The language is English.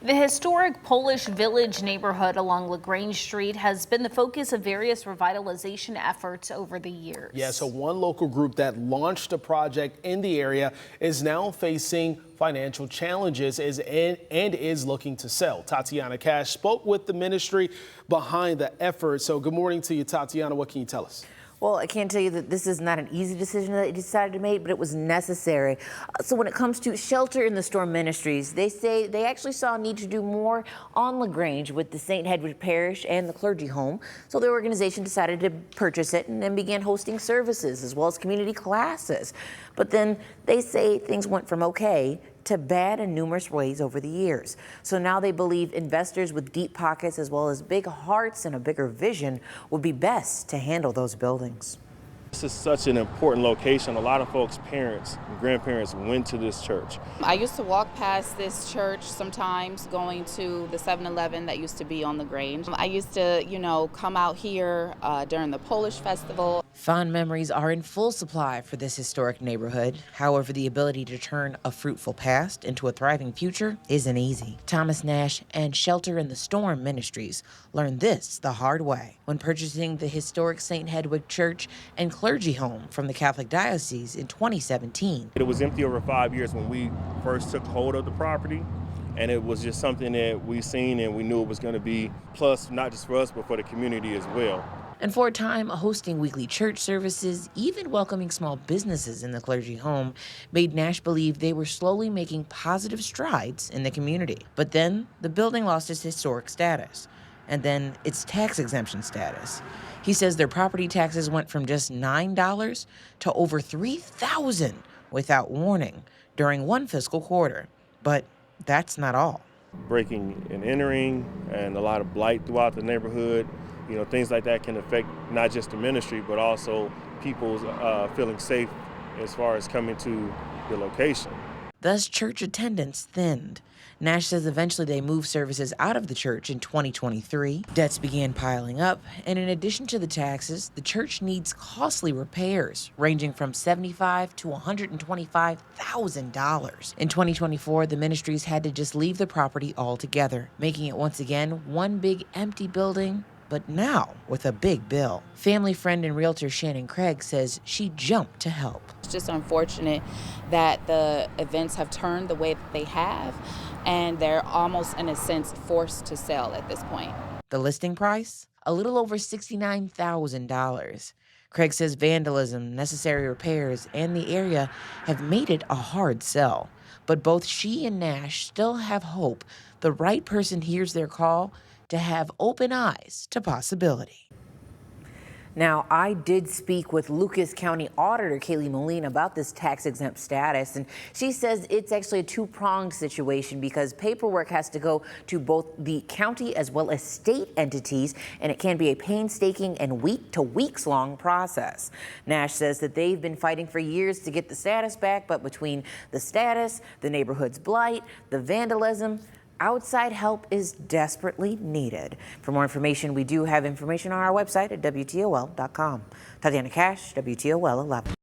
The historic Polish Village neighborhood along Lagrange Street has been the focus of various revitalization efforts over the years. Yeah, so one local group that launched a project in the area is now facing financial challenges and is looking to sell. Tatiana Cash spoke with the ministry behind the effort. So good morning to you, Tatiana. What can you tell us? Well, I can't tell you that this is not an easy decision that they decided to make, but it was necessary. So when it comes to shelter in the Storm Ministries, they say they actually saw a need to do more on Lagrange with the St. Hedwig Parish and the Clergy home. So the organization decided to purchase it and then began hosting services as well as community classes. But then they say things went from okay to bad in numerous ways over the years. So now they believe investors with deep pockets as well as big hearts and a bigger vision would be best to handle those buildings. This is such an important location. A lot of folks' parents and grandparents went to this church. I used to walk past this church sometimes going to the 7-Eleven that used to be on Lagrange. I used to, come out here during the Polish festival. Fond memories are in full supply for this historic neighborhood. However, the ability to turn a fruitful past into a thriving future isn't easy. Thomas Nash and Shelter in the Storm Ministries learned this the hard way when purchasing the historic St. Hedwig Church and Clergy home from the Catholic Diocese in 2017. It was empty over 5 years when we first took hold of the property, and it was just something that we seen and we knew it was going to be plus not just for us but for the community as well. And for a time, hosting weekly church services, even welcoming small businesses in the Clergy home, made Nash believe they were slowly making positive strides in the community. But then the building lost its historic status, and then its tax exemption status. He says their property taxes went from just $9 to over $3,000 without warning during one fiscal quarter. But that's not all. Breaking and entering and a lot of blight throughout the neighborhood. Things like that can affect not just the ministry, but also people's feeling safe as far as coming to the location. Thus, church attendance thinned. Nash says eventually they moved services out of the church in 2023. Debts began piling up, and in addition to the taxes, the church needs costly repairs, ranging from $75,000 to $125,000. In 2024, the ministries had to just leave the property altogether, making it once again one big empty building, but now with a big bill. Family friend and realtor Shannon Craig says she jumped to help. It's just unfortunate that the events have turned the way that they have, and they're almost, in a sense, forced to sell at this point. The listing price? A little over $69,000. Craig says vandalism, necessary repairs, and the area have made it a hard sell. But both she and Nash still have hope the right person hears their call to have open eyes to possibility. Now, I did speak with Lucas County Auditor Kaylee Moline about this tax-exempt status, and she says it's actually a two-pronged situation because paperwork has to go to both the county as well as state entities, and it can be a painstaking and weeks-long process. Nash says that they've been fighting for years to get the status back, but between the status, the neighborhood's blight, the vandalism, outside help is desperately needed. For more information, we do have information on our website at WTOL.com. Tatiana Cash, WTOL 11.